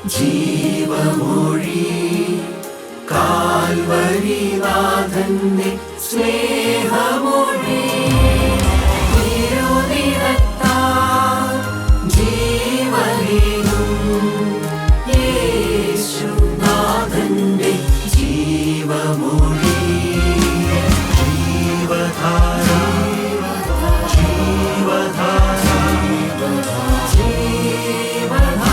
ജീവമൊഴി കാൽവരിനാഥന്റെ സ്നേഹമൊഴി തിരുനിറത്താൽ ജീവനേകും യേശുനാഥന്റെ ജീവമൊഴി ജീവധാര ജീവധാര ജീവധാര.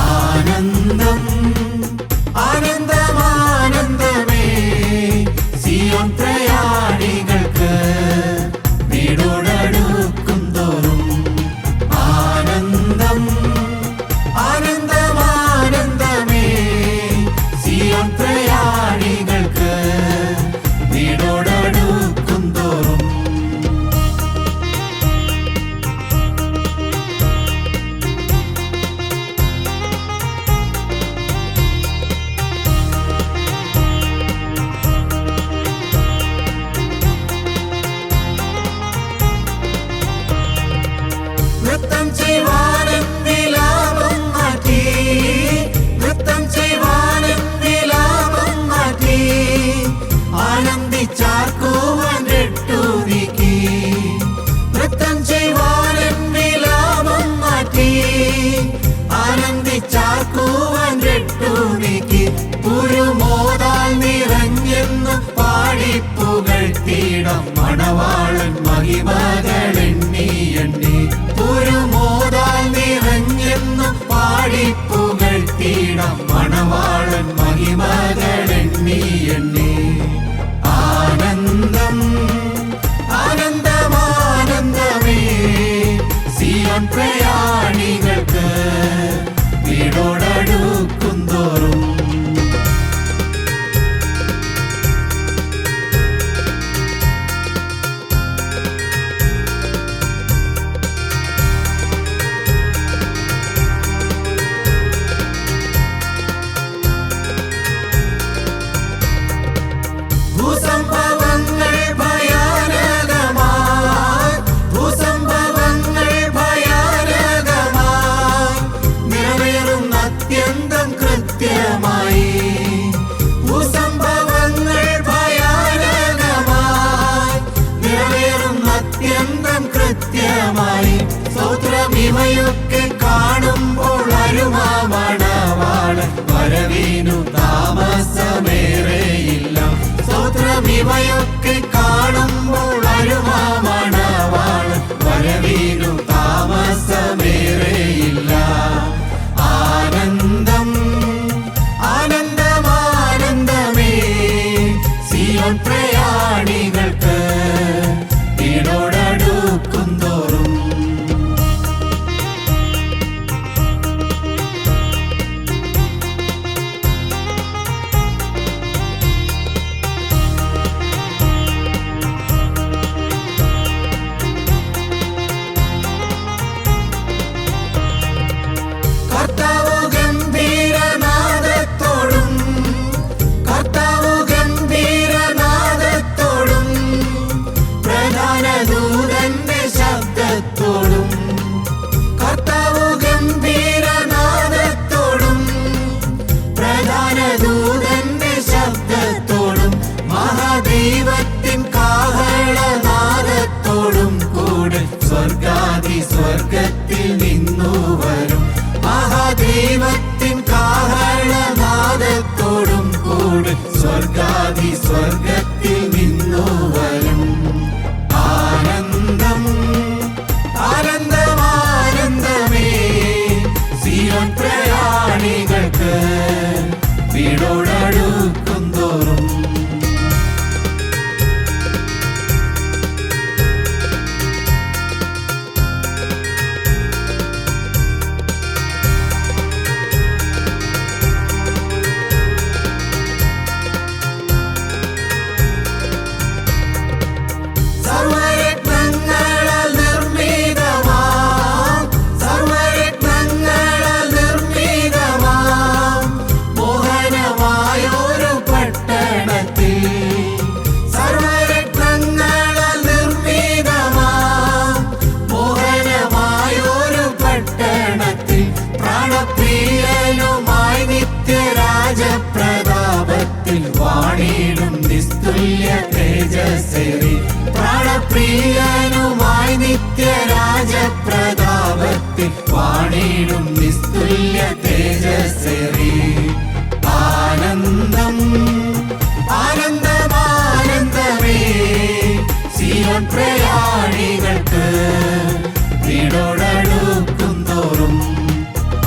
ആനന്ദം ആനന്ദമാനന്ദമേ സിയോൻ പ്രയാണികൾക്ക് വീടോടടുക്കും തോറും ആനന്ദം ആനന്ദമാനന്ദമേ സിയോൻ പ്രയാണികൾക്ക് വീടോടടുക്കും തോറും നൃത്തം ചെയ്യുവാനും വിലാപം മാറ്റി നൃത്തം ചെയ്യുവാനും വിലാപം മാറ്റി ആനന്ദിച്ചാർക്കുവാൻ രട്ടു നീക്കി നൃത്തം ചെയ്യുവാനും വിലാപം മാറ്റി ആനന്ദിച്ചാർക്കുവാൻ രട്ടു നീക്കി പുരുമോദാൽ നിറഞ്ഞെന്നു പാടിപ്പുകഴ്ത്തിയിടം മണവാളൻ മഹിമകളെണ്ണി എണ്ണി പുരുമോദാൽ നിറഞ്ഞെന്നു പാടിപ്പുകഴ്ത്തിയിടം മണവാളൻ മഹിമകളെണ്ണി എണ്ണി ആനന്ദം ആനന്ദമാനന്ദമേ സിയോൻ പ്രയാണികൾക്ക് വീടോടടുക്കും തോറും ഭൂസംഭവങ്ങൾ ഭയാനകമായി ഭൂസംഭവങ്ങൾ ഭയാനകമായി നിറവേറും അത്യന്തം കൃത്യമായി ഭൂസംഭവങ്ങൾ ഭയാനകമായി നിറവേറും അത്യന്തം കൃത്യമായി സ്തോത്രം ഇവയൊക്കെ കാണുമ്പോൾ അരുമാമണവാളൻ വരവിനു താമസമേറെയില്ല സ്തോത്രം ഇവയൊക്കെ കാണുമ്പോൾ അരുമാമണവാളൻ വരവിനു താമസമേറെയില്ല ആനന്ദം ആനന്ദമാനന്ദമേ സിയോൻ പ്രയാണികൾക്ക് വീടോടടുക്കും തോറും കർത്താവ് ഗംഭീരനാദത്തോടും കർത്താവ് ഗംഭീരനാദത്തോടും പ്രധാന ദൂതന്റെ ശബ്ദത്തോടും കർത്താവ് ഗംഭീരനാദത്തോടും പ്രധാന ദൂതന്റെ ശബ്ദത്തോടും മഹാദൈവത്തിൻ കാഹളനാദത്തോടും കൂടെ സ്വർഗാദി സ്വർഗത്തിൽ നിന്നു വരും മഹാദൈവത്തിൻ കാഹളനാദത്തോടും കൂടെ സ്വർഗാദി സ്വർഗത്തിൽ നിന്നു വരും ആനന്ദം ആനന്ദമാനന്ദമേ സിയോൻ പ്രയാണികൾക്ക് വീടോടടുക്കും തോറും സ്വർഗത്തിൽ വാണിടും നിസ്തുല്യ തേജസ്സേറി. ആനന്ദം ആനന്ദമാനന്ദമേ സിയോൻ പ്രയാണികൾക്ക് വീടോടടുക്കും തോറും.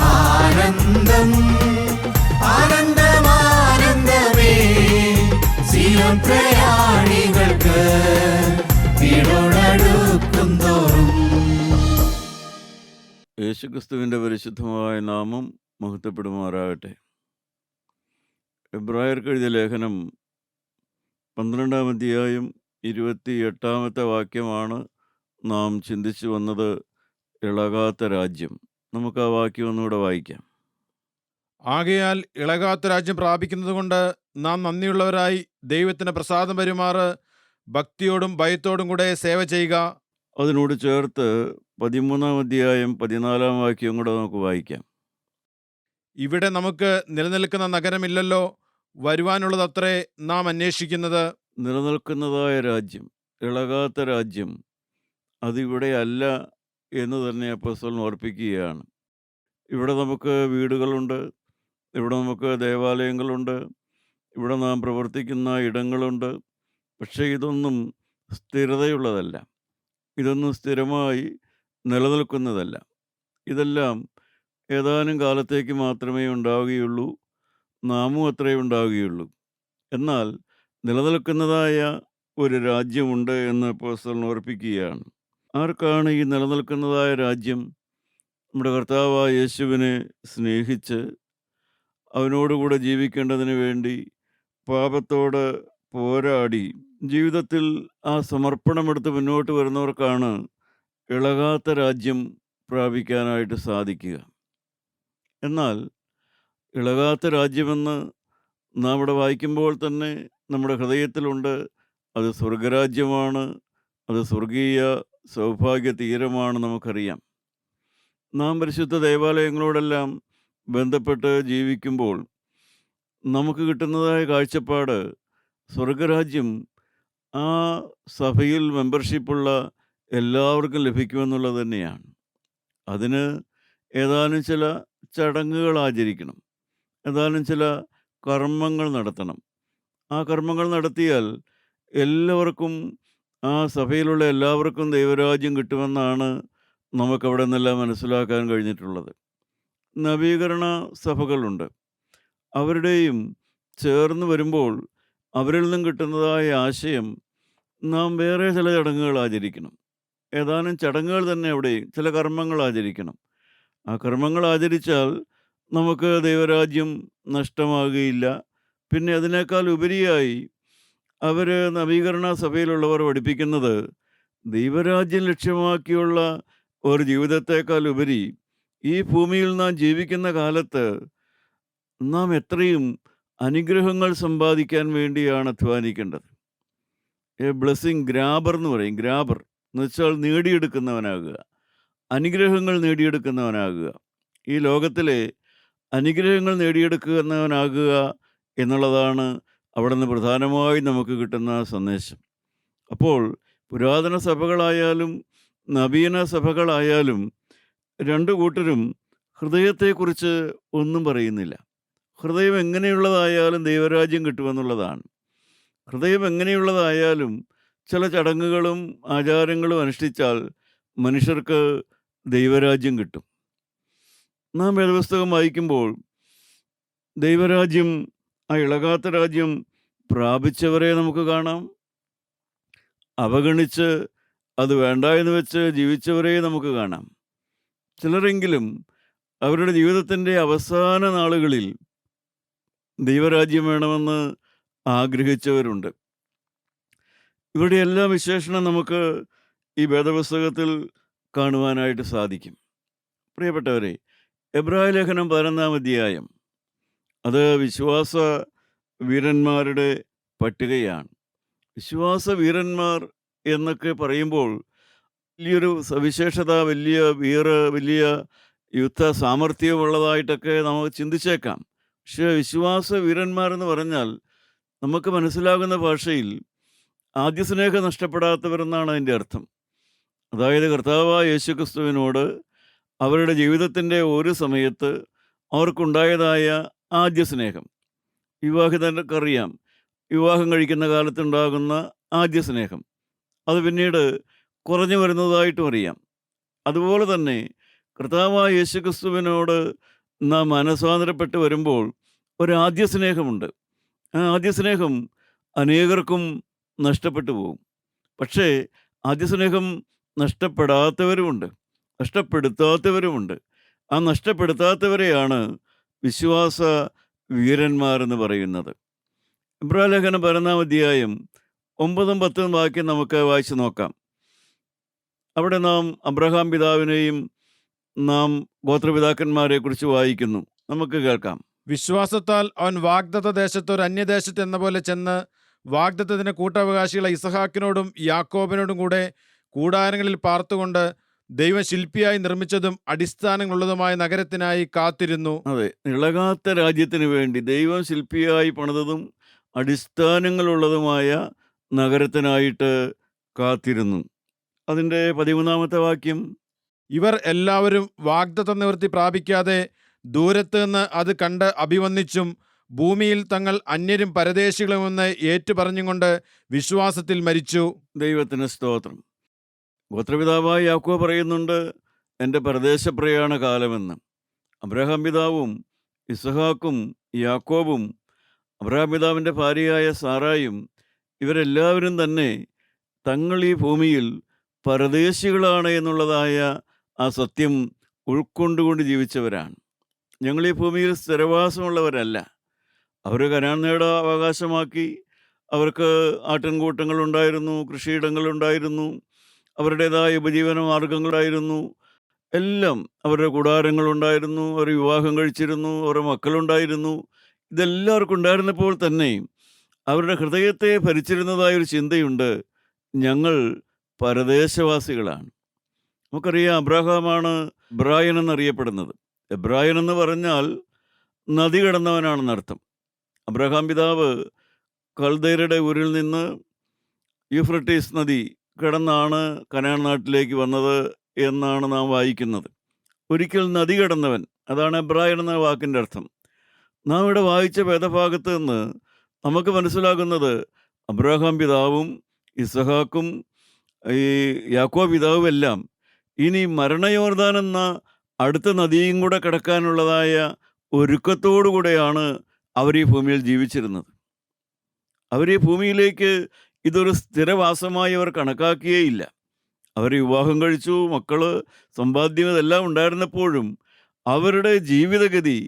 ആനന്ദം ആനന്ദമാനന്ദമേ സിയോൻ പ്രയാണികൾക്ക് വീടോടടുക്കും തോറും. യേശുക്രിസ്തുവിൻ്റെ പരിശുദ്ധമായ നാമം മഹത്വപ്പെടുമാറാകട്ടെ. എബ്രായർക്ക് എഴുതിയ ലേഖനം 12-ാം അധ്യായം 28-ാമത്തെ വാക്യമാണ് നാം ചിന്തിച്ചു വന്നത്. ഇളകാത്ത രാജ്യം. നമുക്ക് ആ വാക്യം ഒന്നുകൂടെ വായിക്കാം. ആകയാൽ ഇളകാത്ത രാജ്യം പ്രാപിക്കുന്നതുകൊണ്ട് നാം നന്ദിയുള്ളവരായി ദൈവത്തിന് പ്രസാദം പെരുമാറ് ഭക്തിയോടും ഭയത്തോടും കൂടെ സേവ ചെയ്യുക. അതിനോട് ചേർത്ത് 13-ാം അധ്യായം 14-ാം വാക്യം കൂടെ നമുക്ക് വായിക്കാം. ഇവിടെ നമുക്ക് നിലനിൽക്കുന്ന നഗരമില്ലല്ലോ, വരുവാനുള്ളതത്രേ നാം അന്വേഷിക്കുന്നത്. നിലനിൽക്കുന്നതായ രാജ്യം, ഇളകാത്ത രാജ്യം, അതിവിടെ അല്ല എന്ന് തന്നെ അപ്പോസ്തലൻ ഓർപ്പിക്കുകയാണ്. ഇവിടെ നമുക്ക് വീടുകളുണ്ട്, ഇവിടെ നമുക്ക് ദേവാലയങ്ങളുണ്ട്, ഇവിടെ നാം പ്രവർത്തിക്കുന്ന ഇടങ്ങളുണ്ട്. പക്ഷേ ഇതൊന്നും സ്ഥിരതയുള്ളതല്ല, ഇതൊന്നും സ്ഥിരമായി നിലനിൽക്കുന്നതല്ല. ഇതെല്ലാം ഏതാനും കാലത്തേക്ക് മാത്രമേ ഉണ്ടാവുകയുള്ളൂ, നാമും അത്രേ ഉണ്ടാവുകയുള്ളൂ. എന്നാൽ നിലനിൽക്കുന്നതായ ഒരു രാജ്യമുണ്ട് എന്ന് അപ്പോസ്തലൻ ഓർപ്പിക്കുകയാണ്. ആർക്കാണ് ഈ നിലനിൽക്കുന്നതായ രാജ്യം? നമ്മുടെ കർത്താവായ യേശുവിനെ സ്നേഹിച്ച് അവനോടുകൂടെ ജീവിക്കേണ്ടതിന് വേണ്ടി പാപത്തോട് പോരാടി ജീവിതത്തിൽ ആ സമർപ്പണമെടുത്ത് മുന്നോട്ട് വരുന്നവർക്കാണ് ഇളകാത്ത രാജ്യം പ്രാപിക്കാനായിട്ട് സാധിക്കുക. എന്നാൽ ഇളകാത്ത രാജ്യമെന്ന് നാം ഇവിടെ വായിക്കുമ്പോൾ തന്നെ നമ്മുടെ ഹൃദയത്തിലുണ്ട്. അത് സ്വർഗരാജ്യമാണ്, അത് സ്വർഗീയ സൗഭാഗ്യ തീരമാണ്. നമുക്കറിയാം, നാം പരിശുദ്ധ ദേവാലയങ്ങളോടെല്ലാം ബന്ധപ്പെട്ട് ജീവിക്കുമ്പോൾ നമുക്ക് കിട്ടുന്നതായ കാഴ്ചപ്പാട് സ്വർഗരാജ്യം ആ സഭയിൽ മെമ്പർഷിപ്പുള്ള എല്ലാവർക്കും ലഭിക്കുമെന്നുള്ളത് തന്നെയാണ്. അതിന് ഏതാനും ചില ചടങ്ങുകൾ ആചരിക്കണം, ഏതാനും ചില കർമ്മങ്ങൾ നടത്തണം. ആ കർമ്മങ്ങൾ നടത്തിയാൽ എല്ലാവർക്കും, ആ സഭയിലുള്ള എല്ലാവർക്കും ദൈവരാജ്യം കിട്ടുമെന്നാണ് നമുക്കവിടെ നിന്നെല്ലാം മനസ്സിലാക്കാൻ കഴിഞ്ഞിട്ടുള്ളത്. നവീകരണ സഭകളുണ്ട്, അവരുടെയും ചേർന്ന് വരുമ്പോൾ അവരിൽ നിന്നും കിട്ടുന്നതായ ആശയം നാം വേറെ ചില ചടങ്ങുകൾ ആചരിക്കണം. ഏതാനും ചടങ്ങുകൾ തന്നെ അവിടെയും ചില കർമ്മങ്ങൾ ആചരിക്കണം. ആ കർമ്മങ്ങൾ ആചരിച്ചാൽ നമുക്ക് ദൈവരാജ്യം നഷ്ടമാകുകയില്ല. പിന്നെ അതിനേക്കാൾ ഉപരിയായി അവർ നവീകരണ സഭയിലുള്ളവർ പഠിപ്പിക്കുന്നത് ദൈവരാജ്യം ലക്ഷ്യമാക്കിയുള്ള ഒരു ജീവിതത്തേക്കാൾ ഉപരി ഈ ഭൂമിയിൽ നാം ജീവിക്കുന്ന കാലത്ത് നാം എത്രയും അനുഗ്രഹങ്ങൾ സമ്പാദിക്കാൻ വേണ്ടിയാണ് അധ്വാനിക്കേണ്ടത്. എ ബ്ലെസ്സിങ് ഗ്രാബർ എന്ന് പറയും. ഗ്രാബർ എന്ന് വെച്ചാൽ നേടിയെടുക്കുന്നവനാകുക, അനുഗ്രഹങ്ങൾ നേടിയെടുക്കുന്നവനാകുക. ഈ ലോകത്തിലെ അനുഗ്രഹങ്ങൾ നേടിയെടുക്കുന്നവനാകുക എന്നുള്ളതാണ് അവിടെ നിന്ന് പ്രധാനമായി നമുക്ക് കിട്ടുന്ന സന്ദേശം. അപ്പോൾ പുരാതന സഭകളായാലും നവീന സഭകളായാലും രണ്ടു കൂട്ടരും ഹൃദയത്തെക്കുറിച്ച് ഒന്നും പറയുന്നില്ല. ഹൃദയം എങ്ങനെയുള്ളതായാലും ദൈവരാജ്യം കിട്ടുമെന്നുള്ളതാണ്. ഹൃദയം എങ്ങനെയുള്ളതായാലും ചില ചടങ്ങുകളും ആചാരങ്ങളും അനുഷ്ഠിച്ചാൽ മനുഷ്യർക്ക് ദൈവരാജ്യം കിട്ടും. നാം വേദപുസ്തകം വായിക്കുമ്പോൾ ദൈവരാജ്യം, ആ ഇളകാത്ത രാജ്യം പ്രാപിച്ചവരെ നമുക്ക് കാണാം. അവഗണിച്ച് അത് വേണ്ട എന്ന് വെച്ച് ജീവിച്ചവരെ നമുക്ക് കാണാം. ചിലരെങ്കിലും അവരുടെ ജീവിതത്തിൻ്റെ അവസാന നാളുകളിൽ ദൈവരാജ്യം വേണമെന്ന് ആഗ്രഹിച്ചവരുണ്ട്. ഇവരുടെ എല്ലാ വിശേഷണം നമുക്ക് ഈ വേദപുസ്തകത്തിൽ കാണുവാനായിട്ട് സാധിക്കും. പ്രിയപ്പെട്ടവരെ, എബ്രായ ലേഖനം 11-ാം അധ്യായം അത് വിശ്വാസ വീരന്മാരുടെ പട്ടികയാണ്. വിശ്വാസ വീരന്മാർ എന്നൊക്കെ പറയുമ്പോൾ വലിയൊരു സവിശേഷത, വലിയ യുദ്ധ സാമർഥ്യമുള്ളതായിട്ടൊക്കെ നമുക്ക് ചിന്തിച്ചേക്കാം. പക്ഷേ വിശ്വാസ വീരന്മാരെന്ന് പറഞ്ഞാൽ നമുക്ക് മനസ്സിലാകുന്ന ഭാഷയിൽ ആദ്യ സ്നേഹം നഷ്ടപ്പെടാത്തവരെന്നാണ് അതിൻ്റെ അർത്ഥം. അതായത് കർത്താവായ യേശുക്രിസ്തുവിനോട് അവരുടെ ജീവിതത്തിൻ്റെ ഒരു സമയത്ത് അവർക്കുണ്ടായതായ ആദ്യ സ്നേഹം. വിവാഹിതർക്കറിയാം, വിവാഹം കഴിക്കുന്ന കാലത്തുണ്ടാകുന്ന ആദ്യ സ്നേഹം അത് പിന്നീട് കുറഞ്ഞു വരുന്നതായിട്ടും അറിയാം. അതുപോലെ തന്നെ കർത്താവായ യേശുക്രിസ്തുവിനോട് നാം മനസ്വാന്തരപ്പെട്ട് വരുമ്പോൾ ഒരാദ്യ സ്നേഹമുണ്ട്. ആ ആദ്യ സ്നേഹം അനേകർക്കും നഷ്ടപ്പെട്ടു പോകും. പക്ഷേ ആദ്യ സ്നേഹം നഷ്ടപ്പെടാത്തവരുമുണ്ട്, നഷ്ടപ്പെടുത്താത്തവരുമുണ്ട്. ആ നഷ്ടപ്പെടുത്താത്തവരെയാണ് വിശ്വാസ വീരന്മാരെന്ന് പറയുന്നത്. ഇബ്രാലേഖനം 11-ാം അധ്യായം 9-10 വാക്യം നമുക്ക് വായിച്ചു നോക്കാം. അവിടെ നാം അബ്രഹാം പിതാവിനെയും നാം ഗോത്രപിതാക്കന്മാരെക്കുറിച്ച് വായിക്കുന്നു. നമുക്ക് കേൾക്കാം. വിശ്വാസത്താൽ അവൻ വാഗ്ദത്ത ദേശത്ത് ഒരു അന്യദേശത്ത് എന്ന പോലെ ചെന്ന് വാഗ്ദത്തത്തിന് കൂട്ടവകാശികളെ ഇസഹാക്കിനോടും യാക്കോബിനോടും കൂടെ കൂടാരങ്ങളിൽ പാർത്തുകൊണ്ട് ദൈവം ശില്പിയായി നിർമ്മിച്ചതും അടിസ്ഥാനങ്ങളുള്ളതുമായ നഗരത്തിനായി കാത്തിരുന്നു. അതെ, ഇളകാത്ത രാജ്യത്തിന് വേണ്ടി ദൈവം ശില്പിയായി പണിതതും അടിസ്ഥാനങ്ങളുള്ളതുമായ നഗരത്തിനായിട്ട് കാത്തിരുന്നു. അതിൻ്റെ 13-ാമത്തെ വാക്യം, ഇവർ എല്ലാവരും വാഗ്ദത്ത നിവൃത്തി പ്രാപിക്കാതെ ദൂരത്ത് നിന്ന് അത് കണ്ട് അഭിവന്ദിച്ചും ഭൂമിയിൽ തങ്ങൾ അന്യരും പരദേശികളുമെന്ന് ഏറ്റുപറഞ്ഞും കൊണ്ട് വിശ്വാസത്തിൽ മരിച്ചു. ദൈവത്തിന് സ്തോത്രം. ഗോത്രപിതാവായ യാക്കോബ് പറയുന്നുണ്ട്, എൻ്റെ പരദേശപ്രയാണ കാലമെന്ന്. അബ്രഹാം പിതാവും ഇസഹാക്കും യാക്കോബും അബ്രഹാം പിതാവിൻ്റെ ഭാര്യയായ സാറായും ഇവരെല്ലാവരും തന്നെ തങ്ങൾ ഈ ഭൂമിയിൽ പരദേശികളാണ് എന്നുള്ളതായ ആ സത്യം ഉൾക്കൊണ്ടുകൊണ്ട് ജീവിച്ചവരാണ്. ഞങ്ങൾ ഈ ഭൂമിയിൽ സ്ഥിരവാസമുള്ളവരല്ല. അവർ കനാൻ നേടാൻ അവകാശമാക്കി. അവർക്ക് ആട്ടിൻകൂട്ടങ്ങളുണ്ടായിരുന്നു, കൃഷിയിടങ്ങളുണ്ടായിരുന്നു, അവരുടേതായ ഉപജീവന മാർഗങ്ങളുണ്ടായിരുന്നു, എല്ലാം അവരുടെ കൂടാരങ്ങളുണ്ടായിരുന്നു, അവർ വിവാഹം കഴിച്ചിരുന്നു, അവരുടെ മക്കളുണ്ടായിരുന്നു. ഇതെല്ലാവർക്കും ഉണ്ടായിരുന്നപ്പോൾ തന്നെ അവരുടെ ഹൃദയത്തെ ഭരിച്ചിരുന്നതായൊരു ചിന്തയുണ്ട്, ഞങ്ങൾ പരദേശവാസികളാണ്. നമുക്കറിയാം, അബ്രഹാമാണ് എബ്രായൻ എന്നറിയപ്പെടുന്നത്. എബ്രായൻ എന്ന് പറഞ്ഞാൽ നദി കടന്നവനാണെന്നർത്ഥം. അബ്രഹാം പിതാവ് കൽദയരുടെ ഊരിൽ നിന്ന് യൂഫ്രട്ടീസ് നദി കടന്നാണ് കനാൻ നാട്ടിലേക്ക് വന്നത് എന്നാണ് നാം വായിക്കുന്നത്. ഒരിക്കൽ നദി കടന്നവൻ, അതാണ് എബ്രായൻ എന്ന വാക്കിൻ്റെ അർത്ഥം. നാം ഇവിടെ വായിച്ച വേദഭാഗത്ത് നിന്ന് നമുക്ക് മനസ്സിലാകുന്നത് അബ്രഹാം പിതാവും ഇസഹാക്കും ഈ യാക്കോബ് പിതാവും എല്ലാം ഇനി മരണയോർദാൻ എന്ന അടുത്ത നദിയും കൂടെ കിടക്കാനുള്ളതായ ഒരുക്കത്തോടു കൂടെയാണ് അവർ ഈ ഭൂമിയിൽ ജീവിച്ചിരുന്നത്. അവർ ഈ ഭൂമിയിലേക്ക് ഇതൊരു സ്ഥിരവാസമായി അവർ കണക്കാക്കിയേയില്ല. അവർ വിവാഹം കഴിച്ചു, മക്കള്, സമ്പാദ്യം ഇതെല്ലാം ഉണ്ടായിരുന്നപ്പോഴും അവരുടെ ജീവിതഗതി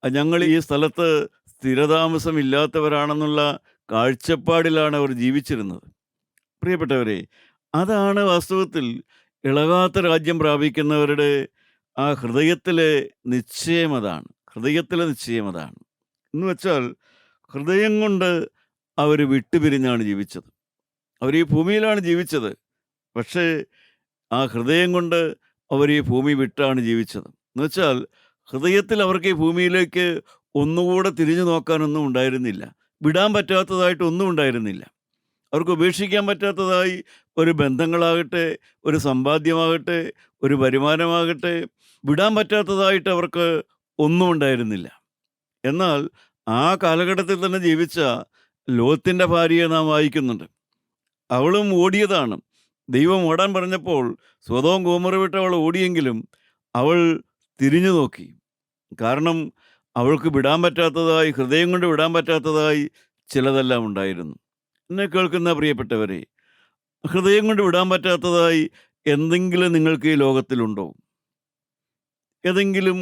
ഞങ്ങൾ ഈ സ്ഥലത്ത് സ്ഥിരതാമസമില്ലാത്തവരാണെന്നുള്ള കാഴ്ചപ്പാടിലാണ് അവർ ജീവിച്ചിരുന്നത്. പ്രിയപ്പെട്ടവരെ, അതാണ് വാസ്തവത്തിൽ ഇളകാത്ത രാജ്യം പ്രാപിക്കുന്നവരുടെ ആ ഹൃദയത്തിലെ നിശ്ചയം. അതാണ് ഹൃദയത്തിലെ നിശ്ചയം. അതാണ് എന്ന് വെച്ചാൽ ഹൃദയം കൊണ്ട് അവർ വിട്ടുപിരിഞ്ഞാണ് ജീവിച്ചത്. അവർ ഈ ഭൂമിയിലാണ് ജീവിച്ചത്, പക്ഷേ ആ ഹൃദയം കൊണ്ട് അവർ ഈ ഭൂമി വിട്ടാണ് ജീവിച്ചത്. എന്ന് വെച്ചാൽ ഹൃദയത്തിൽ അവർക്ക് ഈ ഭൂമിയിലേക്ക് ഒന്നുകൂടെ തിരിഞ്ഞു നോക്കാനൊന്നും ഉണ്ടായിരുന്നില്ല. വിടാൻ പറ്റാത്തതായിട്ടൊന്നും ഉണ്ടായിരുന്നില്ല. അവർക്ക് ഉപേക്ഷിക്കാൻ പറ്റാത്തതായി ഒരു ബന്ധങ്ങളാകട്ടെ, ഒരു സമ്പാദ്യമാകട്ടെ, ഒരു വരുമാനമാകട്ടെ, വിടാൻ പറ്റാത്തതായിട്ട് അവർക്ക് ഒന്നും ഉണ്ടായിരുന്നില്ല. എന്നാൽ ആ കാലഘട്ടത്തിൽ തന്നെ ജീവിച്ച ലോത്തിൻ്റെ ഭാര്യയെ നാം വായിക്കുന്നുണ്ട്. അവളും ഓടിയതാണ്. ദൈവം ഓടാൻ പറഞ്ഞപ്പോൾ സ്വതവും ഗോമറ വിട്ട് അവൾ ഓടിയെങ്കിലും അവൾ തിരിഞ്ഞു നോക്കി. കാരണം അവൾക്ക് വിടാൻ പറ്റാത്തതായി, ഹൃദയം കൊണ്ട് വിടാൻ പറ്റാത്തതായി ചിലതെല്ലാം ഉണ്ടായിരുന്നു. എന്നെ കേൾക്കുന്ന പ്രിയപ്പെട്ടവരെ, ഹൃദയം കൊണ്ട് വിടാൻ പറ്റാത്തതായി എന്തെങ്കിലും നിങ്ങൾക്ക് ഈ ലോകത്തിലുണ്ടോ? ഏതെങ്കിലും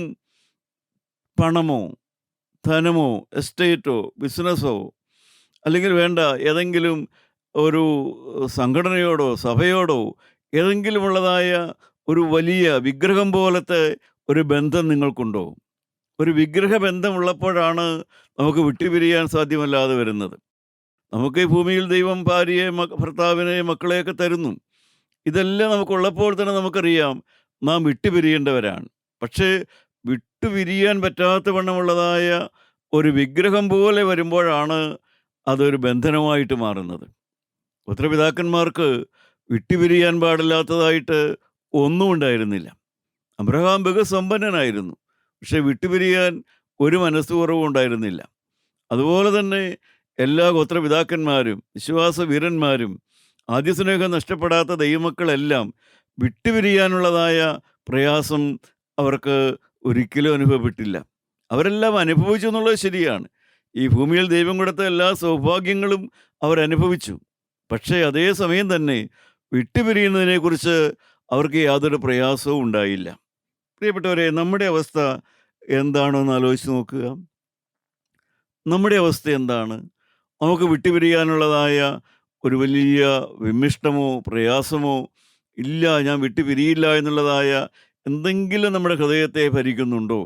പണമോ ധനമോ എസ്റ്റേറ്റോ ബിസിനസ്സോ, അല്ലെങ്കിൽ വേണ്ട ഏതെങ്കിലും ഒരു സംഘടനയോടോ സഭയോടോ ഏതെങ്കിലും ഉള്ളതായ ഒരു വലിയ വിഗ്രഹം പോലത്തെ ഒരു ബന്ധം നിങ്ങൾക്കുണ്ടോ? ഒരു വിഗ്രഹ ബന്ധമുള്ളപ്പോഴാണ് നമുക്ക് വിട്ടുപിരിയാൻ സാധ്യമല്ലാതെ വരുന്നത്. നമുക്ക് ഈ ഭൂമിയിൽ ദൈവം ഭാര്യയെ, ഭർത്താവിനെ, മക്കളെയൊക്കെ തരുന്നു. ഇതെല്ലാം നമുക്കുള്ളപ്പോൾ തന്നെ നമുക്കറിയാം നാം വിട്ടുപിരിയേണ്ടവരാണ്. പക്ഷേ വിട്ടുപിരിയാൻ പറ്റാത്ത വണ്ണമുള്ളതായ ഒരു വിഗ്രഹം പോലെ വരുമ്പോഴാണ് അതൊരു ബന്ധനമായിട്ട് മാറുന്നത്. പുത്രപിതാക്കന്മാർക്ക് വിട്ടുപിരിയാൻ പാടില്ലാത്തതായിട്ട് ഒന്നും ഉണ്ടായിരുന്നില്ല. അബ്രഹാം ബഹുസമ്പന്നനായിരുന്നു. പക്ഷെ വിട്ടുപിരിയാൻ ഒരു മനസ്സ് കുറവും ഉണ്ടായിരുന്നില്ല. അതുപോലെ തന്നെ എല്ലാ ഗോത്രപിതാക്കന്മാരും വിശ്വാസ വീരന്മാരും ആദ്യസ്നേഹം നഷ്ടപ്പെടാത്ത ദൈവമക്കളെല്ലാം വിട്ടുപിരിയാനുള്ളതായ പ്രയാസം അവർക്ക് ഒരിക്കലും അനുഭവപ്പെട്ടില്ല. അവരെല്ലാം അനുഭവിച്ചു എന്നുള്ളത് ശരിയാണ്. ഈ ഭൂമിയിൽ ദൈവം കൊടുത്ത എല്ലാ സൗഭാഗ്യങ്ങളും അവരനുഭവിച്ചു. പക്ഷേ അതേ സമയം തന്നെ വിട്ടുപിരിയുന്നതിനെക്കുറിച്ച് അവർക്ക് യാതൊരു പ്രയാസവും ഉണ്ടായില്ല. പ്രിയപ്പെട്ടവരെ, നമ്മുടെ അവസ്ഥ എന്താണോ എന്ന് ആലോചിച്ച് നോക്കുക. നമ്മുടെ അവസ്ഥ എന്താണ്? നമുക്ക് വിട്ടുപിരിയാനുള്ളതായ ഒരു വലിയ വിമ്മിഷ്ടമോ പ്രയാസമോ ഇല്ല, ഞാൻ വിട്ടുപിരിയില്ല എന്നുള്ളതായ എന്തെങ്കിലും നമ്മുടെ ഹൃദയത്തെ ഭരിക്കുന്നുണ്ടോ?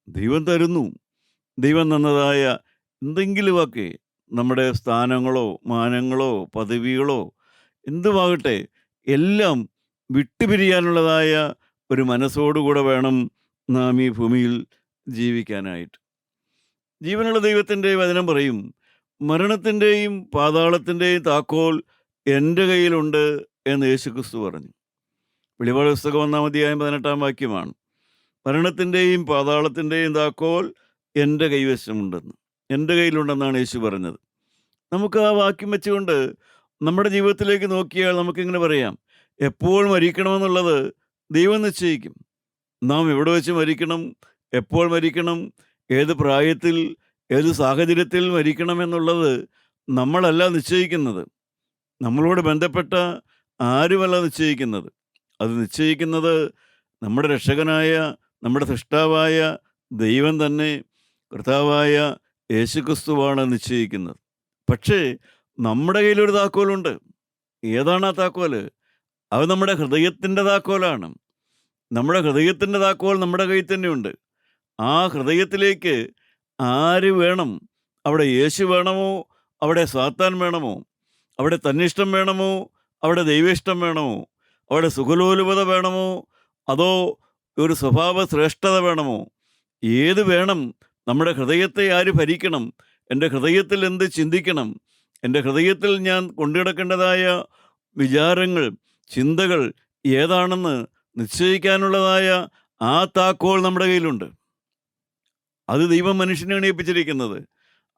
ദൈവം തരുന്നു. ദൈവം തന്നതായ എന്തെങ്കിലുമൊക്കെ, നമ്മുടെ സ്ഥാനങ്ങളോ മാനങ്ങളോ പദവികളോ എന്തുമാകട്ടെ, എല്ലാം വിട്ടുപിരിയാനുള്ളതായ ഒരു മനസ്സോടുകൂടെ വേണം നാം ഈ ഭൂമിയിൽ ജീവിക്കാനായിട്ട്. ജീവനുള്ള ദൈവത്തിൻ്റെ വചനം പറയും, മരണത്തിൻ്റെയും പാതാളത്തിൻ്റെയും താക്കോൽ എൻ്റെ കയ്യിലുണ്ട് എന്ന് യേശുക്രിസ്തു പറഞ്ഞു. വെളിപാട് പുസ്തകം 1-ാം അധ്യായം 18-ാം വാക്യമാണ്. മരണത്തിൻ്റെയും പാതാളത്തിൻ്റെയും താക്കോൽ എൻ്റെ കൈവശമുണ്ടെന്ന്, എൻ്റെ കയ്യിലുണ്ടെന്നാണ് യേശു പറഞ്ഞത്. നമുക്ക് ആ വാക്യം വെച്ചുകൊണ്ട് നമ്മുടെ ജീവിതത്തിലേക്ക് നോക്കിയാൽ നമുക്കിങ്ങനെ പറയാം, എപ്പോൾ മരിക്കണമെന്നുള്ളത് ദൈവം നിശ്ചയിക്കും. നാം എവിടെ വെച്ച് മരിക്കണം, എപ്പോൾ മരിക്കണം, ഏത് പ്രായത്തിൽ, ഏത് സാഹചര്യത്തിൽ മരിക്കണമെന്നുള്ളത് നമ്മളല്ല നിശ്ചയിക്കുന്നത്. നമ്മളോട് ബന്ധപ്പെട്ട ആരുമല്ല നിശ്ചയിക്കുന്നത്. അത് നിശ്ചയിക്കുന്നത് നമ്മുടെ രക്ഷകനായ, നമ്മുടെ സൃഷ്ടാവായ ദൈവം തന്നെ, കർത്താവായ യേശുക്രിസ്തുവാണ് നിശ്ചയിക്കുന്നത്. പക്ഷേ നമ്മുടെ കയ്യിലൊരു താക്കോലുണ്ട്. ഏതാണ് ആ താക്കോല്? അത് നമ്മുടെ ഹൃദയത്തിൻ്റെ താക്കോലാണ്. നമ്മുടെ ഹൃദയത്തിൻ്റെ താക്കോൽ നമ്മുടെ കയ്യിൽ തന്നെയുണ്ട്. ആ ഹൃദയത്തിലേക്ക് ആര് വേണം? അവിടെ യേശു വേണമോ? അവിടെ സാത്താൻ വേണമോ? അവിടെ തന്നിഷ്ടം വേണമോ? അവിടെ ദൈവേഷ്ടം വേണമോ? അവിടെ സുഖലോലുപത വേണമോ? അതോ ഒരു സ്വഭാവ ശ്രേഷ്ഠത വേണമോ? ഏത് വേണം? നമ്മുടെ ഹൃദയത്തെ ആര് ഭരിക്കണം? എൻ്റെ ഹൃദയത്തിൽ എന്ത് ചിന്തിക്കണം? എൻ്റെ ഹൃദയത്തിൽ ഞാൻ കൊണ്ടുനടക്കേണ്ടതായ വിചാരങ്ങൾ, ചിന്തകൾ ഏതാണെന്ന് നിശ്ചയിക്കാനുള്ളതായ ആ താക്കോൽ നമ്മുടെ കയ്യിലുണ്ട്. അത് ദൈവം മനുഷ്യനെയാണ് ഏൽപ്പിച്ചിരിക്കുന്നത്.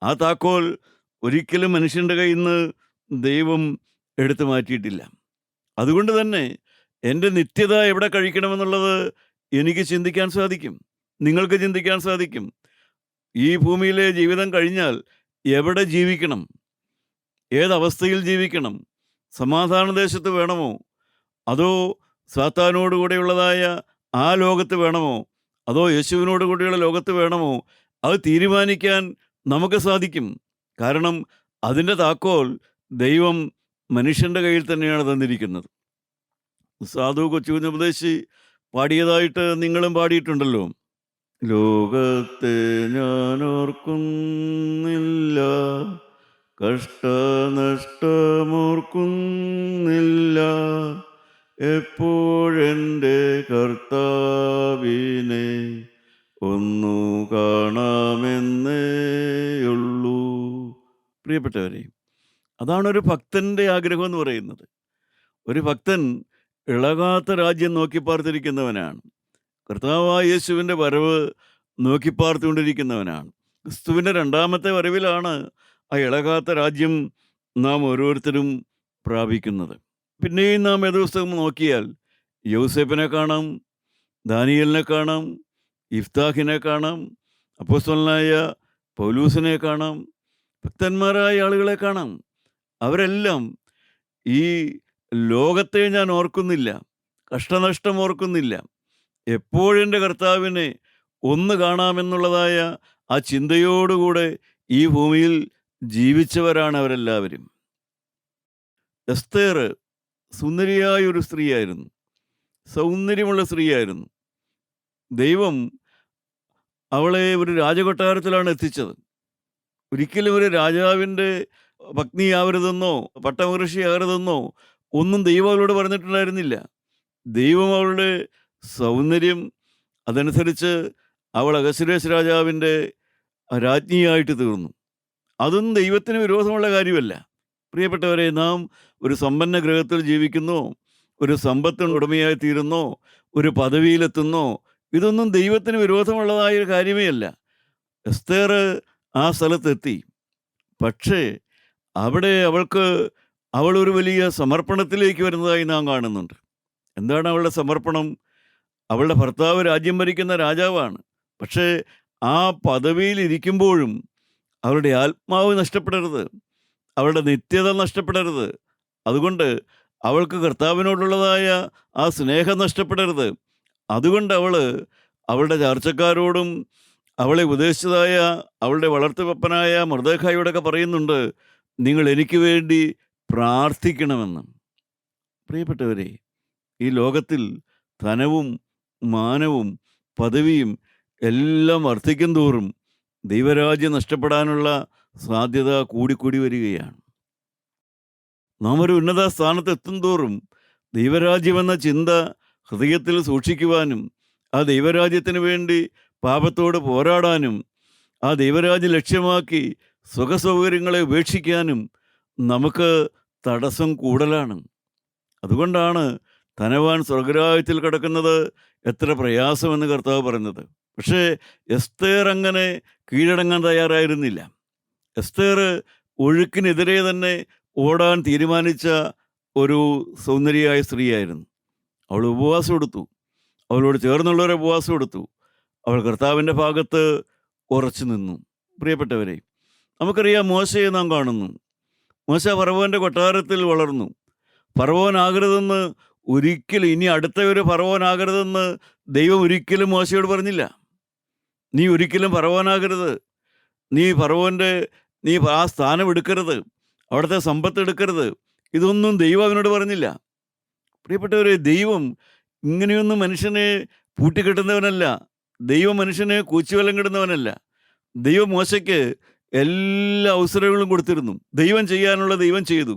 ആ താക്കോൽ ഒരിക്കലും മനുഷ്യൻ്റെ കയ്യിൽ നിന്ന് ദൈവം എടുത്തു മാറ്റിയിട്ടില്ല. അതുകൊണ്ട് തന്നെ എൻ്റെ നിത്യത എവിടെ കഴിക്കണമെന്നുള്ളത് എനിക്ക് ചിന്തിക്കാൻ സാധിക്കും, നിങ്ങൾക്ക് ചിന്തിക്കാൻ സാധിക്കും. ഈ ഭൂമിയിലെ ജീവിതം കഴിഞ്ഞാൽ എവിടെ ജീവിക്കണം, ഏതവസ്ഥയിൽ ജീവിക്കണം? സമാധാന ദേശത്ത് വേണമോ? അതോ സാത്താനോടുകൂടെയുള്ളതായ ആ ലോകത്ത് വേണമോ? അതോ യേശുവിനോട് കൂടിയുള്ള ലോകത്ത് വേണമോ? അത് തീരുമാനിക്കാൻ നമുക്ക് സാധിക്കും. കാരണം അതിൻ്റെ താക്കോൽ ദൈവം മനുഷ്യൻ്റെ കയ്യിൽ തന്നെയാണ് തന്നിരിക്കുന്നത്. സാധു കൊച്ചുകുഞ്ഞ് ഉപദേശി പാടിയതായിട്ട് നിങ്ങളും പാടിയിട്ടുണ്ടല്ലോ. ലോകത്തെ ഞാൻ ഓർക്കുന്നില്ല, കഷ്ടനഷ്ടമോർക്കുന്നില്ല, എപ്പോഴെൻ്റെ കർത്താവിനെ ഒന്നു കാണാമെന്നേയുള്ളൂ. പ്രിയപ്പെട്ടവരെ, അതാണൊരു ഭക്തൻ്റെ ആഗ്രഹം എന്ന് പറയുന്നത്. ഒരു ഭക്തൻ ഇളകാത്ത രാജ്യം നോക്കിപ്പാർത്തിരിക്കുന്നവനാണ്. കർത്താവായ യേശുവിൻ്റെ വരവ് നോക്കിപ്പാർത്തുകൊണ്ടിരിക്കുന്നവനാണ്. ക്രിസ്തുവിൻ്റെ രണ്ടാമത്തെ വരവിലാണ് ആ ഇളകാത്ത രാജ്യം നാം ഓരോരുത്തരും പ്രാപിക്കുന്നത്. പിന്നെയും നാം വേദപുസ്തകം നോക്കിയാൽ യൗസേപ്പിനെ കാണാം, ദാനിയേലിനെ കാണാം, ഇഫ്താഹിനെ കാണാം, അപ്പോസ്തലനായ പൗലൂസിനെ കാണാം, ഭക്തന്മാരായ ആളുകളെ കാണാം. അവരെല്ലാം ഈ ലോകത്തെ ഞാൻ ഓർക്കുന്നില്ല, കഷ്ടനഷ്ടം ഓർക്കുന്നില്ല, എപ്പോഴെൻ്റെ കർത്താവിനെ ഒന്ന് കാണാമെന്നുള്ളതായ ആ ചിന്തയോടുകൂടെ ഈ ഭൂമിയിൽ ജീവിച്ചവരാണ് അവരെല്ലാവരും. എസ്തേർ സുന്ദരിയായ ഒരു സ്ത്രീയായിരുന്നു, സൗന്ദര്യമുള്ള സ്ത്രീയായിരുന്നു. ദൈവം അവളെ ഒരു രാജകൊട്ടാരത്തിലാണ് എത്തിച്ചത്. ഒരിക്കലും ഒരു രാജാവിൻ്റെ പത്നിയാവരുതെന്നോ പട്ടമഹർഷിയാകരുതെന്നോ ഒന്നും ദൈവം അവളോട് പറഞ്ഞിട്ടുണ്ടായിരുന്നില്ല. ദൈവം അവളുടെ സൗന്ദര്യം അതനുസരിച്ച് അവൾ അഹശ്വേരോശ് രാജാവിൻ്റെ രാജ്ഞിയായിട്ട് തീർന്നു. അതും ദൈവത്തിന് വിരോധമുള്ള കാര്യമല്ല. പ്രിയപ്പെട്ടവരെ, നാം ഒരു സമ്പന്ന ഗ്രഹത്തിൽ ജീവിക്കുന്നോ, ഒരു സമ്പത്തിന് ഉടമയായി തീരുന്നോ, ഒരു പദവിയിലെത്തുന്നോ, ഇതൊന്നും ദൈവത്തിന് വിരോധമുള്ളതായ ഒരു കാര്യമേ അല്ല. എസ്തേർ ആ സ്ഥലത്തെത്തി. പക്ഷേ അവിടെ അവൾ ഒരു വലിയ സമർപ്പണത്തിലേക്ക് വരുന്നതായി നാം കാണുന്നുണ്ട്. എന്താണ് അവളുടെ സമർപ്പണം? അവളുടെ ഭർത്താവ് രാജ്യം ഭരിക്കുന്ന രാജാവാണ്. പക്ഷേ ആ പദവിയിൽ ഇരിക്കുമ്പോഴും അവളുടെ ആത്മാവ് നഷ്ടപ്പെടരുത്, അവളുടെ നിത്യത നഷ്ടപ്പെടരുത്. അതുകൊണ്ട് അവൾക്ക് കർത്താവിനോടുള്ളതായ ആ സ്നേഹം നഷ്ടപ്പെടരുത്. അതുകൊണ്ട് അവളുടെ ചാർച്ചക്കാരോടും അവളെ ഉപദേശിച്ചതായ അവളുടെ വളർത്തുപപ്പനായ മൊർദെഖായിയോടൊക്കെ പറയുന്നുണ്ട്, നിങ്ങൾ എനിക്ക് വേണ്ടി പ്രാർത്ഥിക്കണമെന്ന്. പ്രിയപ്പെട്ടവരെ, ഈ ലോകത്തിൽ ധനവും മാനവും പദവിയും എല്ലാം വർദ്ധിക്കും തോറും ദൈവരാജ്യം നഷ്ടപ്പെടാനുള്ള സാധ്യത കൂടിക്കൂടി വരികയാണ്. നാം ഒരു ഉന്നത സ്ഥാനത്ത് എത്തും തോറും ദൈവരാജ്യമെന്ന ചിന്ത ഹൃദയത്തിൽ സൂക്ഷിക്കുവാനും ആ ദൈവരാജ്യത്തിന് വേണ്ടി പാപത്തോട് പോരാടാനും ആ ദൈവരാജ്യം ലക്ഷ്യമാക്കി സുഖസൗകര്യങ്ങളെ ഉപേക്ഷിക്കാനും നമുക്ക് തടസ്സം കൂടുതലാണ്. അതുകൊണ്ടാണ് ധനവാൻ സ്വർഗരാജ്യത്തിൽ കിടക്കുന്നത് എത്ര പ്രയാസമെന്ന് കർത്താവ് പറഞ്ഞത്. പക്ഷേ എസ്തേർ അങ്ങനെ കീഴടങ്ങാൻ തയ്യാറായിരുന്നില്ല. എസ്തേർ ഒഴുക്കിനെതിരെ തന്നെ ഓടാൻ തീരുമാനിച്ച ഒരു സൗന്ദര്യയായ സ്ത്രീയായിരുന്നു. അവൾ ഉപവാസം എടുത്തു, അവളോട് ചേർന്നുള്ളവരെ ഉപവാസം എടുത്തു. അവൾ കർത്താവിൻ്റെ ഭാഗത്ത് ഉറച്ചു നിന്നു. പ്രിയപ്പെട്ടവരെ, നമുക്കറിയാം, മോശയെ നാം കാണുന്നു. മോശ ഫറവോൻ്റെ കൊട്ടാരത്തിൽ വളർന്നു. ഫറവോനാകരുതെന്ന് ഒരിക്കലും, ഇനി അടുത്ത ഒരു ഫറവോനാകരുതെന്ന് ദൈവം ഒരിക്കലും മോശയോട് പറഞ്ഞില്ല. നീ ഒരിക്കലും ഫറവോനാകരുത്, നീ ആ സ്ഥാനം എടുക്കരുത്, അവിടുത്തെ സമ്പത്ത് എടുക്കരുത്, ഇതൊന്നും ദൈവം അവനോട് പറഞ്ഞില്ല. പ്രിയപ്പെട്ടവരെ, ദൈവം ഇങ്ങനെയൊന്നും മനുഷ്യനെ പൂട്ടിക്കെട്ടുന്നവനല്ല. ദൈവം മനുഷ്യനെ കൂച്ചുവലം കിടുന്നവനല്ല. ദൈവം മോശയ്ക്ക് എല്ലാ അവസരങ്ങളും കൊടുത്തിരുന്നു. ദൈവം ചെയ്യാനുള്ള ദൈവം ചെയ്തു.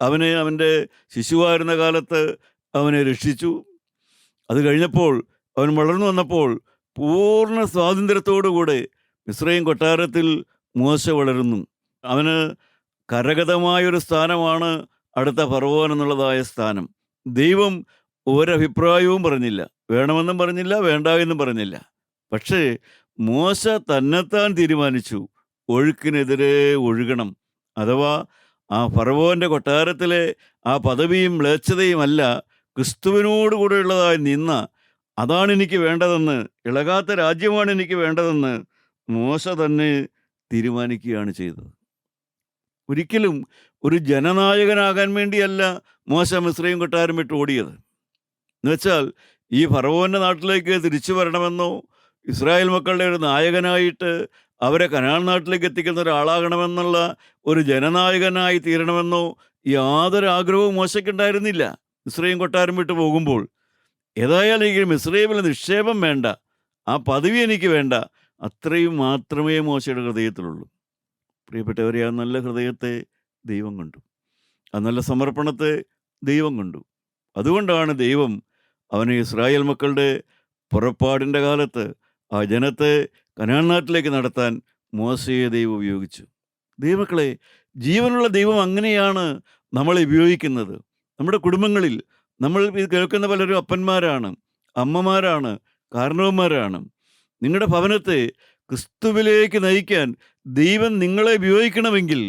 അവനെ അവൻ്റെ ശിശുവായിരുന്ന കാലത്ത് അവനെ രക്ഷിച്ചു. അത് കഴിഞ്ഞപ്പോൾ അവൻ വളർന്നു വന്നപ്പോൾ പൂർണ്ണ സ്വാതന്ത്ര്യത്തോടുകൂടെ മിസ്രയീം കൊട്ടാരത്തിൽ മോശ വളരുന്നു. അവന് കരഗതമായൊരു സ്ഥാനമാണ് അടുത്ത ഫറവോൻ എന്നുള്ളതായ സ്ഥാനം. ദൈവം ഒരഭിപ്രായവും പറഞ്ഞില്ല, വേണമെന്നും പറഞ്ഞില്ല, വേണ്ട എന്നും പറഞ്ഞില്ല. പക്ഷേ മോശ തന്നെത്താൻ തീരുമാനിച്ചു, ഒഴുക്കിനെതിരെ ഒഴുകണം. അഥവാ ആ ഫറവോൻ്റെ കൊട്ടാരത്തിലെ ആ പദവിയും മ്ലേച്ഛതയുമല്ല, ക്രിസ്തുവിനോട് കൂടെയുള്ളതായി നിന്ന, അതാണ് എനിക്ക് വേണ്ടതെന്ന്, ഇളകാത്ത രാജ്യമാണ് എനിക്ക് വേണ്ടതെന്ന് മോശ തന്നെ തീരുമാനിക്കുകയാണ് ചെയ്തത്. ഒരിക്കലും ഒരു ജനനായകനാകാൻ വേണ്ടിയല്ല മോശ മിസ്രയീം കൊട്ടാരം വിട്ട് ഓടിയത്. എന്നുവെച്ചാൽ ഈ ഫറവോൻ്റെ നാട്ടിലേക്ക് തിരിച്ചു വരണമെന്നോ, ഇസ്രായേൽ മക്കളുടെ ഒരു നായകനായിട്ട് അവരെ കനാൻ നാട്ടിലേക്ക് എത്തിക്കുന്ന ഒരാളാകണമെന്നുള്ള ഒരു ജനനായകനായി തീരണമെന്നോ യാതൊരു ആഗ്രഹവും മോശയ്ക്കുണ്ടായിരുന്നില്ല. മിസ്രയീം കൊട്ടാരം വിട്ട് പോകുമ്പോൾ ഏതായാലും എനിക്ക് മിസ്രയീമിൽ നിക്ഷേപം വേണ്ട, ആ പദവി എനിക്ക് വേണ്ട, അത്രയും മാത്രമേ മോശയുടെ ഹൃദയത്തിലുള്ളൂ. പ്രിയപ്പെട്ടവരെ, ആ നല്ല ഹൃദയത്തെ ദൈവം കണ്ടു, ആ നല്ല സമർപ്പണത്തെ ദൈവം കണ്ടു. അതുകൊണ്ടാണ് ദൈവം അവനെ ഇസ്രായേൽ മക്കളുടെ പുറപ്പാടിൻ്റെ കാലത്ത് ആ ജനത്തെ കനാൻ നാട്ടിലേക്ക് നടത്താൻ മോശയെ ദൈവം ഉപയോഗിച്ചു. ദൈവമക്കളെ, ജീവനുള്ള ദൈവം അങ്ങനെയാണ് നമ്മളെ ഉപയോഗിക്കുന്നത്. നമ്മുടെ കുടുംബങ്ങളിൽ നമ്മൾ ഇത് കേൾക്കുന്ന പലരും അപ്പന്മാരാണ്, അമ്മമാരാണ്, കാരണവന്മാരാണ്. നിങ്ങളുടെ ഭവനത്തെ ക്രിസ്തുവിലേക്ക് നയിക്കാൻ ദൈവം നിങ്ങളെ ഉപയോഗിക്കണമെങ്കിൽ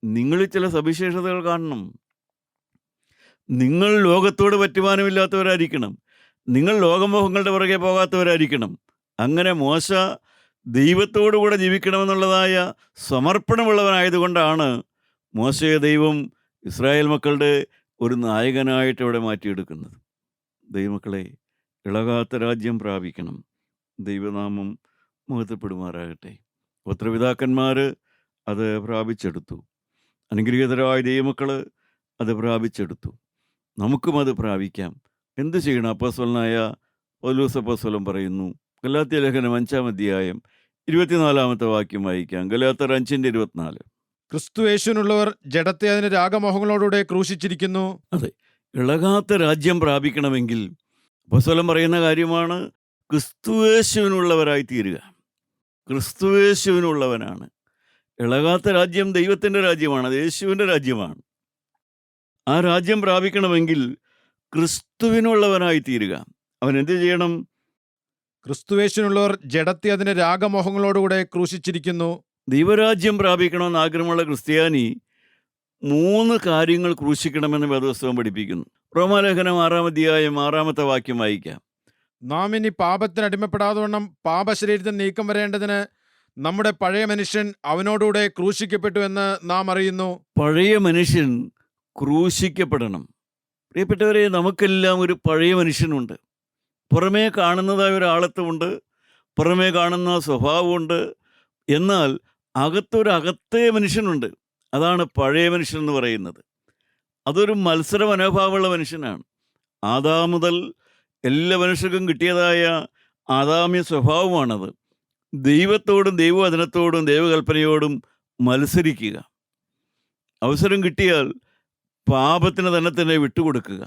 നിങ്ങളിൽ ചില സവിശേഷതകൾ കാണണം. നിങ്ങൾ ലോകത്തോട് പറ്റുവാനുമില്ലാത്തവരായിരിക്കണം. നിങ്ങൾ ലോകമോഹങ്ങളുടെ പുറകെ പോകാത്തവരായിരിക്കണം. അങ്ങനെ മോശ ദൈവത്തോടു കൂടെ ജീവിക്കണമെന്നുള്ളതായ സമർപ്പണമുള്ളവനായതുകൊണ്ടാണ് മോശയെ ദൈവം ഇസ്രായേൽ മക്കളുടെ ഒരു നായകനായിട്ട് ഇവിടെ മാറ്റിയെടുക്കുന്നത്. ദൈവമക്കളെ, ഇളകാത്ത രാജ്യം പ്രാപിക്കണം. ദൈവനാമം മഹത്വപ്പെടുമാറാകട്ടെ. ഗോത്രപിതാക്കന്മാർ അത് പ്രാപിച്ചെടുത്തു. അനുഗ്രഹീതരായ ദൈവമക്കൾ അത് പ്രാപിച്ചെടുത്തു. നമുക്കും അത് പ്രാപിക്കാം. എന്ത് ചെയ്യണം? അപ്പോസ്തലനായ പൗലോസ് അപ്പോസ്തലൻ പറയുന്നു, ഗലാത്യ ലേഖനം 5-ാം അധ്യായം 24-ാമത്തെ വാക്യം വായിക്കാം. ഗലാത്യർ 5:24. ക്രിസ്തു യേശുവിനുള്ളവർ ജഡത്തെ അതിന് രാഗമോഹങ്ങളോടുകൂടെ ക്രൂശിച്ചിരിക്കുന്നു. അതെ, ഇളകാത്ത രാജ്യം പ്രാപിക്കണമെങ്കിൽ അപ്പോസ്തലൻ പറയുന്ന കാര്യമാണ്, ക്രിസ്തുയേശുവിനുള്ളവരായി തീരുക. ക്രിസ്തുയേശുവിനുള്ളവനാണ്. ഇളകാത്ത രാജ്യം ദൈവത്തിൻ്റെ രാജ്യമാണ്, അത് യേശുവിൻ്റെ രാജ്യമാണ്. ആ രാജ്യം പ്രാപിക്കണമെങ്കിൽ ക്രിസ്തുവിനുള്ളവനായി തീരുക. അവൻ എന്ത് ചെയ്യണം? ക്രിസ്തുവേശുവിനുള്ളവർ ജഡത്തെ അതിന്റെ രാഗമോഹങ്ങളോടുകൂടെ ക്രൂശിച്ചിരിക്കുന്നു. ദൈവരാജ്യം പ്രാപിക്കണമെന്ന് ആഗ്രഹമുള്ള ക്രിസ്ത്യാനി 3 കാര്യങ്ങൾ ക്രൂശിക്കണമെന്ന് വേദപുസ്തകം പഠിപ്പിക്കുന്നു. റോമാലേഖനം 6-ാം അധ്യായം 6-ാമത്തെ വാക്യം വായിക്കാം. നാം ഇനി പാപത്തിന് അടിമപ്പെടാതവണ്ണം പാപശരീരത്തിൽ നീക്കം വരേണ്ടതിന് നമ്മുടെ പഴയ മനുഷ്യൻ അവനോടുകൂടെ ക്രൂശിക്കപ്പെട്ടു എന്ന് നാം അറിയുന്നു. പഴയ മനുഷ്യൻ ക്രൂശിക്കപ്പെടണം. പ്രിയപ്പെട്ടവരെ, നമുക്കെല്ലാം ഒരു പഴയ മനുഷ്യനുണ്ട്. പുറമേ കാണുന്നതായ ഒരാളത്വമുണ്ട്, പുറമേ കാണുന്ന സ്വഭാവമുണ്ട്. എന്നാൽ അകത്തെ മനുഷ്യനുണ്ട്. അതാണ് പഴയ മനുഷ്യൻ എന്ന് പറയുന്നത്. അതൊരു മത്സര മനോഭാവമുള്ള മനുഷ്യനാണ്. ആദാം മുതൽ എല്ലാ മനുഷ്യർക്കും കിട്ടിയതായ ആദാമ്യ സ്വഭാവമാണത്. ദൈവത്തോടും ദൈവവചനത്തോടും ദൈവകൽപ്പനയോടും മത്സരിക്കുക. അവസരം കിട്ടിയാൽ പാപത്തിന് തന്നെ വിട്ടുകൊടുക്കുക.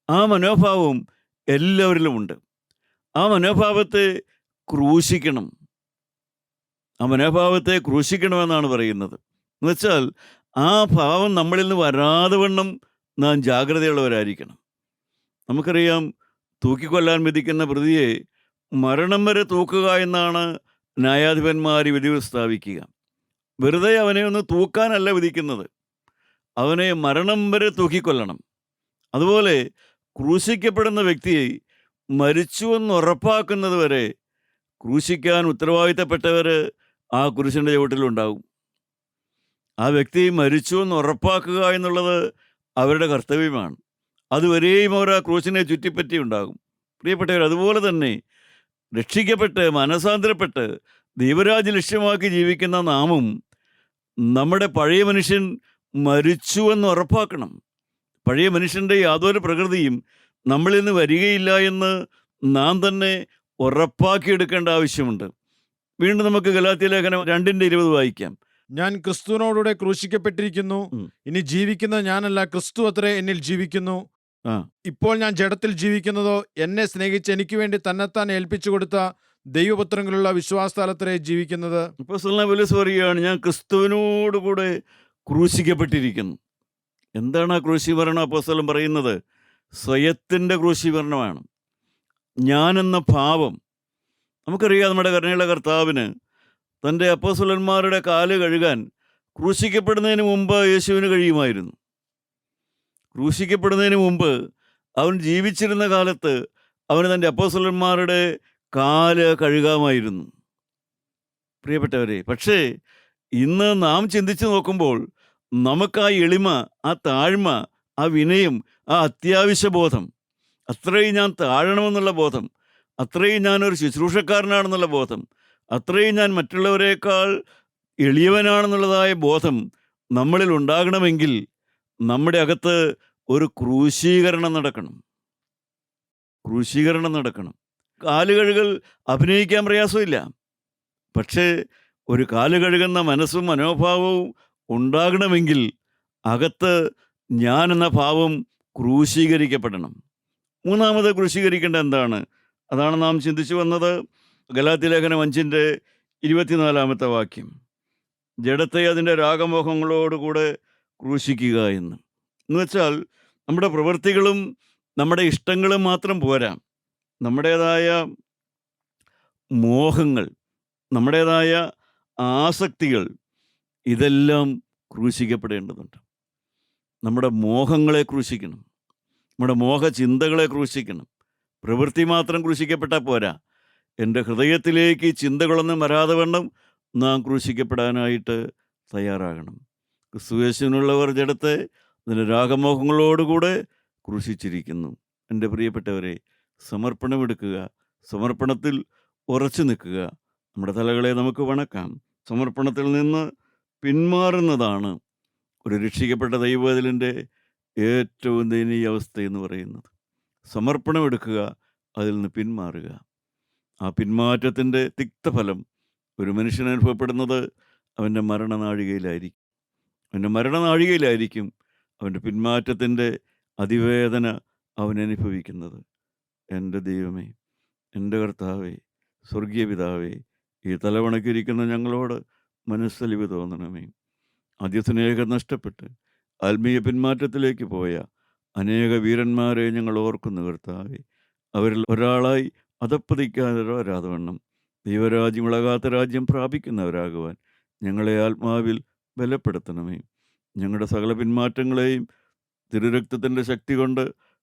ആ മനോഭാവം എല്ലാവരിലുമുണ്ട്. ആ മനോഭാവത്തെ ക്രൂശിക്കണം. ആ മനോഭാവത്തെ ക്രൂശിക്കണമെന്നാണ് പറയുന്നത്. എന്നുവെച്ചാൽ ആ ഭാവം നമ്മളിൽ നിന്ന് വരാതെ വണ്ണം നാം ജാഗ്രതയുള്ളവരായിരിക്കണം. നമുക്കറിയാം, തൂക്കിക്കൊല്ലാൻ വിധിക്കുന്ന പ്രതിയെ മരണം വരെ തൂക്കുക എന്നാണ് ന്യായാധിപന്മാർ വിധി പ്രസ്താവിക്കുക. വെറുതെ അവനെ ഒന്ന് തൂക്കാനല്ല വിധിക്കുന്നത്, അവനെ മരണം വരെ തൂക്കിക്കൊല്ലണം. അതുപോലെ ക്രൂശിക്കപ്പെടുന്ന വ്യക്തിയെ മരിച്ചുവെന്ന് ഉറപ്പാക്കുന്നത് വരെ ക്രൂശിക്കാൻ ഉത്തരവാദിത്തപ്പെട്ടവർ ആ കുരിശിൻ്റെ ചുവട്ടിലുണ്ടാവും. ആ വ്യക്തി മരിച്ചുവെന്ന് ഉറപ്പാക്കുക എന്നുള്ളത് അവരുടെ കർത്തവ്യമാണ്. അതുവരെയും അവർ ആ ക്രൂശിനെ ചുറ്റിപ്പറ്റി ഉണ്ടാകും. പ്രിയപ്പെട്ടവർ, അതുപോലെ തന്നെ രക്ഷിക്കപ്പെട്ട് മനസാന്തരപ്പെട്ട് ദൈവരാജ്യം ലക്ഷ്യമാക്കി ജീവിക്കുന്ന നാമും നമ്മുടെ പഴയ മനുഷ്യൻ മരിച്ചുവെന്ന് ഉറപ്പാക്കണം. പഴയ മനുഷ്യൻ്റെ യാതൊരു പ്രകൃതിയും നമ്മളിൽ നിന്ന് വരികയില്ല എന്ന് നാം തന്നെ ഉറപ്പാക്കിയെടുക്കേണ്ട ആവശ്യമുണ്ട്. വീണ്ടും നമുക്ക് ഗലാത്യ ലേഖനം 2:20 വായിക്കാം. ഞാൻ ക്രിസ്തുവിനോടുകൂടെ ക്രൂശിക്കപ്പെട്ടിരിക്കുന്നു. ഇനി ജീവിക്കുന്നത് ഞാനല്ല, ക്രിസ്തു അത്രേ എന്നിൽ ജീവിക്കുന്നു. ഇപ്പോൾ ഞാൻ ജഡത്തിൽ ജീവിക്കുന്നതോ എന്നെ സ്നേഹിച്ച് എനിക്ക് വേണ്ടി തന്നെത്താൻ ഏൽപ്പിച്ചു കൊടുത്ത ദൈവപുത്രങ്ങളിലുള്ള വിശ്വാസത്താലത്രേ ജീവിക്കുന്നത്. അപ്പോസ്തലനായ പൗലോസ് പറയുകയാണ്, ഞാൻ ക്രിസ്തുവിനോടുകൂടെ ക്രൂശിക്കപ്പെട്ടിരിക്കുന്നു. എന്താണ് ആ ക്രൂശീകരണം? അപ്പോസ്തലൻ പറയുന്നത് സ്വയത്തിൻ്റെ ക്രൂശീകരണമാണ്. ഞാനെന്ന ഭാവം. നമുക്കറിയാം, നമ്മുടെ കരുണയുള്ള കർത്താവിന് തൻ്റെ അപ്പോസ്തലന്മാരുടെ കാല് കഴുകാൻ ക്രൂശിക്കപ്പെടുന്നതിന് മുമ്പ് യേശുവിന് കഴിയുമായിരുന്നു. ക്രൂശിക്കപ്പെടുന്നതിന് മുമ്പ് അവൻ ജീവിച്ചിരുന്ന കാലത്ത് അവന് തൻ്റെ അപ്പോസ്തലന്മാരുടെ കാല് കഴുകാമായിരുന്നു. പ്രിയപ്പെട്ടവരെ, പക്ഷേ ഇന്ന് നാം ചിന്തിച്ച് നോക്കുമ്പോൾ നമുക്ക് ആ എളിമ, ആ താഴ്മ, ആ വിനയം, ആ അത്യാവശ്യ ബോധം, അത്രയും ഞാൻ താഴണമെന്നുള്ള ബോധം, അത്രയും ഞാനൊരു ശുശ്രൂഷക്കാരനാണെന്നുള്ള ബോധം, അത്രയും ഞാൻ മറ്റുള്ളവരെക്കാൾ എളിയവനാണെന്നുള്ളതായ ബോധം നമ്മളിൽ ഉണ്ടാകണമെങ്കിൽ നമ്മുടെ അകത്ത് ഒരു ക്രൂശീകരണം നടക്കണം. ക്രൂശീകരണം നടക്കണം. കാലുകഴുകൽ അഭിനയിക്കാൻ പ്രയാസമില്ല. പക്ഷേ ഒരു കാല് കഴുകുന്ന മനസ്സും മനോഭാവവും ഉണ്ടാകണമെങ്കിൽ അകത്ത് ഞാൻ എന്ന ഭാവം ക്രൂശീകരിക്കപ്പെടണം. മൂന്നാമത് ക്രൂശീകരിക്കേണ്ട എന്താണ്? അതാണ് നാം ചിന്തിച്ചു വന്നത്. ഗലാത്യ ലേഖനം 5:24 വാക്യം. ജഡത്തെ അതിൻ്റെ രാഗമോഹങ്ങളോടുകൂടെ ക്രൂശിക്കുക എന്ന് വെച്ചാൽ നമ്മുടെ പ്രവൃത്തികളും നമ്മുടെ ഇഷ്ടങ്ങളും മാത്രം പോരാ. നമ്മുടേതായ മോഹങ്ങൾ, നമ്മുടേതായ ആസക്തികൾ, ഇതെല്ലാം ക്രൂശിക്കപ്പെടേണ്ടതുണ്ട്. നമ്മുടെ മോഹങ്ങളെ ക്രൂശിക്കണം, നമ്മുടെ മോഹചിന്തകളെ ക്രൂശിക്കണം. പ്രവൃത്തി മാത്രം ക്രൂശിക്കപ്പെട്ടാൽ പോരാ. എൻ്റെ ഹൃദയത്തിലേക്ക് ചിന്തകളൊന്നും വരാതെ വണ്ണം നാം ക്രൂശിക്കപ്പെടാനായിട്ട് തയ്യാറാകണം. ക്രിസ്തുയേശുവിനുള്ളവർ ജഡത്തെ അതിൻ്റെ രാഗമോഹങ്ങളോടുകൂടെ ക്രൂശിച്ചിരിക്കുന്നു. എൻ്റെ പ്രിയപ്പെട്ടവരെ, സമർപ്പണമെടുക്കുക, സമർപ്പണത്തിൽ ഉറച്ചു നിൽക്കുക. നമ്മുടെ തലകളെ നമുക്ക് വണക്കാം. സമർപ്പണത്തിൽ നിന്ന് പിന്മാറുന്നതാണ് ഒരു രക്ഷിക്കപ്പെട്ട ദൈവവേദലിൻ്റെ ഏറ്റവും ദയനീയ അവസ്ഥ എന്ന് പറയുന്നത്. സമർപ്പണമെടുക്കുക, അതിൽ നിന്ന് പിന്മാറുക. ആ പിന്മാറ്റത്തിൻ്റെ തിക്തഫലം ഒരു മനുഷ്യന് അനുഭവപ്പെടുന്നത് അവൻ്റെ മരണനാഴികയിലായിരിക്കും. അവൻ്റെ മരണനാഴികയിലായിരിക്കും അവൻ്റെ പിന്മാറ്റത്തിൻ്റെ അതിവേദന അവൻ അനുഭവിക്കുന്നത്. എൻ്റെ ദൈവമേ, എൻ്റെ കർത്താവേ, സ്വർഗീയ പിതാവേ, ഈ തലവണക്കിരിക്കുന്ന ഞങ്ങളോട് മനസ്സലിവ് തോന്നണമേ. ആദ്യ സ്നേഹം നഷ്ടപ്പെട്ട് ആത്മീയ പിന്മാറ്റത്തിലേക്ക് പോയ അനേക വീരന്മാരെ ഞങ്ങൾ ഓർക്കുന്നു കർത്താവെ. അവരിൽ ഒരാളായി അധപ്പതിക്കാതെ വരാതവണ്ണം ദൈവരാജ്യം ഇളകാത്ത രാജ്യം പ്രാപിക്കുന്നവരാകുവാൻ ഞങ്ങളെ ആത്മാവിൽ ബലപ്പെടുത്തണമേ. ഞങ്ങളുടെ സകല പിന്മാറ്റങ്ങളെയും തിരുരക്തത്തിൻ്റെ ശക്തി കൊണ്ട്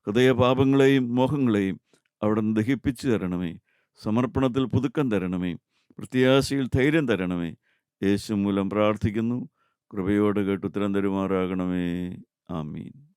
ഹൃദയപാപങ്ങളെയും മോഹങ്ങളെയും അവിടുന്ന് ദഹിപ്പിച്ചു തരണമേ. സമർപ്പണത്തിൽ പുതുക്കം തരണമേ. പ്രത്യാശയിൽ ധൈര്യം തരണമേ. യേശു മൂലം പ്രാർത്ഥിക്കുന്നു. കൃപയോട് കേട്ടുത്തരം തരുമാറാകണമേ. ആമീൻ.